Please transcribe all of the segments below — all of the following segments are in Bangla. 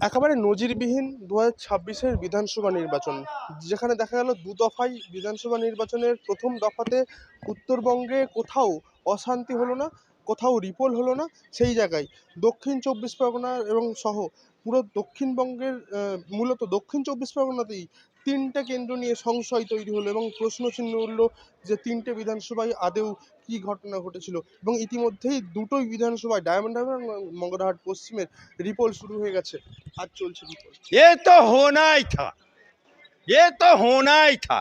একেবারে নজিরবিহীন ২০২৬-এর বিধানসভা নির্বাচন, যেখানে দেখা গেল দু দফায় বিধানসভা নির্বাচনের প্রথম দফাতে উত্তরবঙ্গে কোথাও অশান্তি হলো না, কোথাও রিপোল হলো না। সেই জায়গায় দক্ষিণ চব্বিশ পরগনা এবং সহ পুরো দক্ষিণবঙ্গের মূলত দক্ষিণ চব্বিশ পরগনাতেই তিনটে কেন্দ্র নিয়ে সংশয় তৈরি হলো এবং প্রশ্নচিহ্ন উঠল যে তিনটে বিধানসভায় আদেও কী ঘটনা ঘটেছিল। এবং ইতিমধ্যেই দুটোই বিধানসভায় ডায়মন্ড হারবার এবং মগরাহাট পশ্চিমের রিপোল শুরু হয়ে গেছে। आज চলছে রিপোল। ये तो होना ही था, ये तो होना ही था।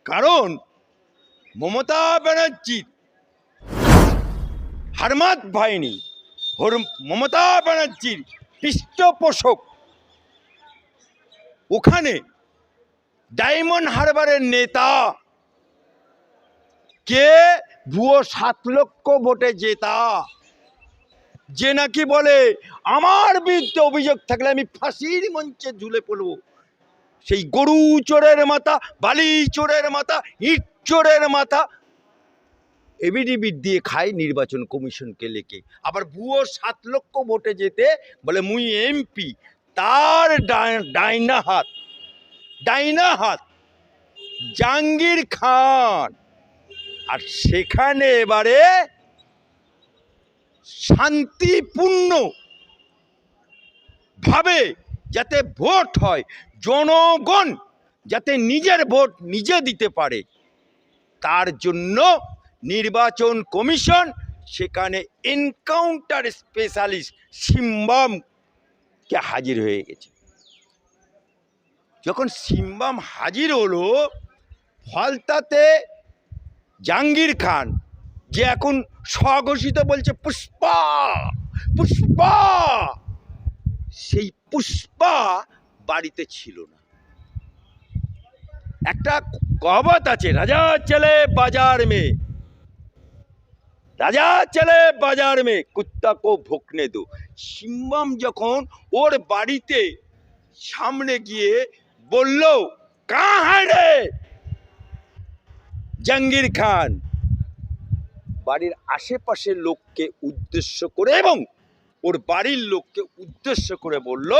কারণ মমতা ব্যানার্জির হারমাত বাহিনী, মমতা ব্যানার্জির পৃষ্ঠপোষক ওখানে ডায়মন্ড হারবারের নেতা কে ভুয়ো 7 লক্ষ ভোটে জেতা, যে নাকি বলে আমার বিরুদ্ধে অভিযোগ থাকলে আমি ফাঁসির মঞ্চে ঝুলে পড়বো। সেই গরু চোরের মাথা, বালি চোরের মাথা, ইট চোরের মাথা এবিডিবিট দিয়ে খায় নির্বাচন কমিশনকে লেকে। আবার ভুয়ো 7 লক্ষ ভোটে যেতে বলে মুই এমপি, তার ডাইনা হাত জাহাঙ্গীর খান। আর সেখানে এবারে শান্তিপূর্ণ ভাবে যাতে ভোট হয়, জনগণ যাতে নিজের ভোট নিজে দিতে পারে, তার জন্য নির্বাচন কমিশন সেখানে এনকাউন্টার স্পেশালিস্ট সিম্বামকে হাজির হয়ে গেছে। যখন সিম্বাম হাজির হলো, ফলতাতে জাহাঙ্গীর খান যে এখন স্বঘোষিত বলছে পুষ্পা পুষ্পা, সেই পুষ্পা বাড়িতে ছিল না। একটা কহাবত আছে, রাজা চলে বাজার মে, রাজা চলে বাজার মে কুত্তা কো ভুকনে দো। সিম্বাম যখন ওর বাড়িতে সামনে গিয়ে বলল কাহা হ্যায় রে জাহাঙ্গীর খান, বাড়ির আশেপাশের লোককে উদ্দেশ্য করে এবং ওর বাড়ির লোককে উদ্দেশ্য করে বলল,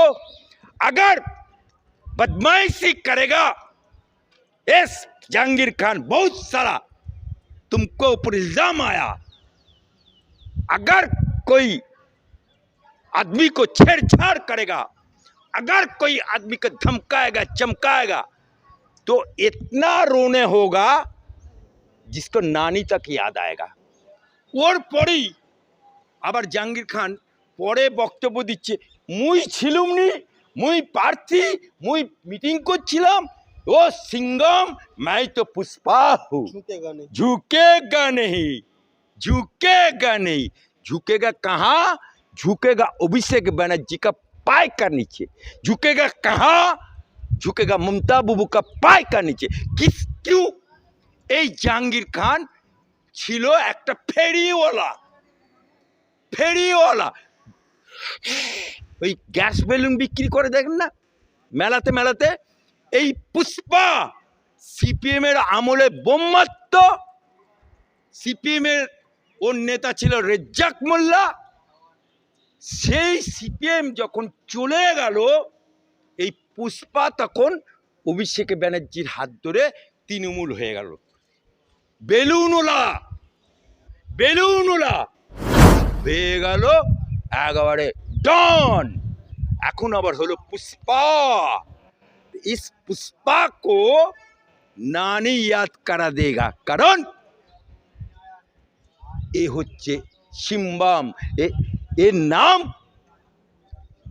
अगर बदमाशी करेगा इस जहांगीर खान बहुत सारा तुमको ऊपर इल्जाम आया, अगर कोई आदमी को छेड़छाड़ करेगा, अगर कोई आदमी को धमकाएगा चमकाएगा तो इतना रोने होगा जिसको नानी तक याद आएगा। ওর পরেই আবার জাহাঙ্গীর খান পরে বক্তব্য দিচ্ছে, মুই ছিলুমনি, মুই প্রার্থী, মুই মিটিং করছিলাম, ও সিঙ্গম मैं तो पुष्पा हूँ, झुकेगा नहीं, झुकेगा नहीं। झुकेगा कहाँ? झुकेगा अभिषेक बनर्जी का पाय का नीचे। झुकेगा कहाँ? झुकेगा ममता बाबू का पाय का नीचे। किस क्यों? এই জাহাঙ্গীর খান ছিল একটা ফেরিওয়ালা, ওই গ্যাস বেলুন বিক্রি করে, দেখেন না মেলাতে মেলাতে। এই পুষ্পা সিপিএম এর আমলে বোমাত্ম, সিপিএম এর ওর নেতা ছিল রেজ্জাক মোল্লা। সেই সিপিএম যখন চলে গেল, এই পুষ্পা তখন অভিষেক ব্যানার্জির হাত ধরে তৃণমূল হয়ে গেল। বেলুনওয়ালা হয়ে গেল একেবারে डॉन। এখন আবার হলো पुष्पा। इस पुष्पा को नानी याद करा देगा, কারণ এ হচ্ছে সিম্বাম, এর নাম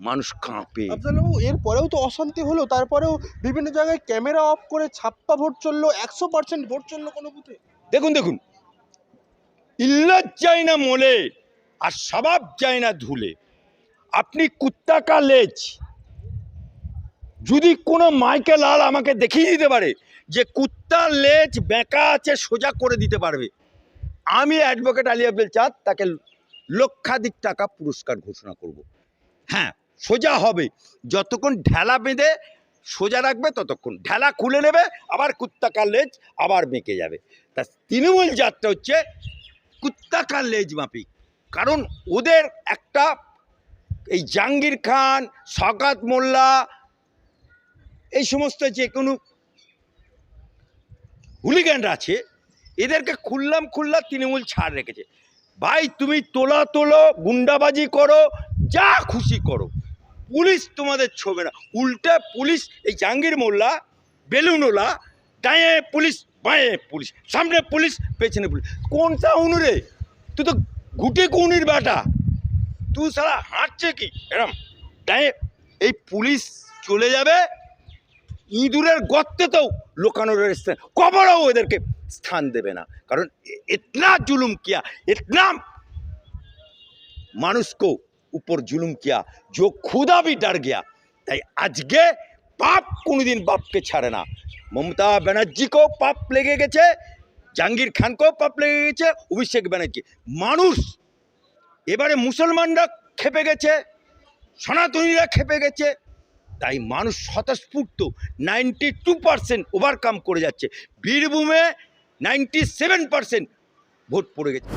মানুষ কাঁপে। আফজালবাবু, এরপরেও তো অশান্তি হলো, তারপরেও বিভিন্ন জায়গায় ক্যামেরা অফ করে ছাপ্পা ভোট চললো, 100% ভোট চললো কোনো বুথে। দেখুন ইল্লত চাই না মোলে আর স্বভাব চাই না ধুলে। আপনি কুত্তা কা লেজ যদি কোনো মাইকে লাল আমাকে দেখিয়ে দিতে পারে যে কুত্তার লেজ বেঁকা আছে, সোজা করে দিতে পারবে, আমি অ্যাডভোকেট আলী আব্দুল চাঁদ তাকে লক্ষাধিক টাকা পুরস্কার ঘোষণা করব। হ্যাঁ, সোজা হবে, যতক্ষণ ঢেলা বেঁধে সোজা রাখবে ততক্ষণ। ঢেলা খুলে নেবে, আবার কুত্তা কার লেজ আবার বেঁকে যাবে। তা তৃণমূল জাতটা হচ্ছে কুত্তা কার লেজ মাফিক, কারণ ওদের একটা এই জাহাঙ্গীর খান, শওকত মোল্লা, এই সমস্ত যে কোনো হুলিগ্যানরা আছে, এদেরকে খুল্লা তৃণমূল ছাড় রেখেছে। ভাই তুমি তোলো, গুন্ডাবাজি করো, যা খুশি করো, পুলিশ তোমাদের ছোবে না। উল্টে পুলিশ, এই জাহাঙ্গীর মোল্লা, বেলুনওয়ালা, ডায়ে পুলিশ, বাঁয়ে পুলিশ, সামনে পুলিশ, পেছনে পুলিশ। কোনটা অনুরে? তুই তো ঘুটে কৌনির বেটা, তুই সারা হাঁটছে কি এরম ডায়ে? এই পুলিশ চলে যাবে ইঁদুরের গর্তেতেও লোকানোর স্থান, কবরেও এদেরকে স্থান দেবে না। কারণ ইতনা জুলুম কিয়া, इतना মানুষ को ऊपर जुलुम किया जो खुदा भी डर गया। তাই আজকে পাপ কোনোদিন বাপকে ছাড়ে না। মমতা ব্যানার্জিকেও পাপ লেগে গেছে, জাহাঙ্গীর খানকেও পাপ লেগে গেছে, অভিষেক ব্যানার্জি। মানুষ এবারে মুসলমানরা খেপে গেছে, সনাতনীরা খেপে গেছে। তাই মানুষ স্বতঃস্ফূর্ত 92% ওভারকাম করে যাচ্ছে। বীরভূমে 97% ভোট পড়ে গেছে।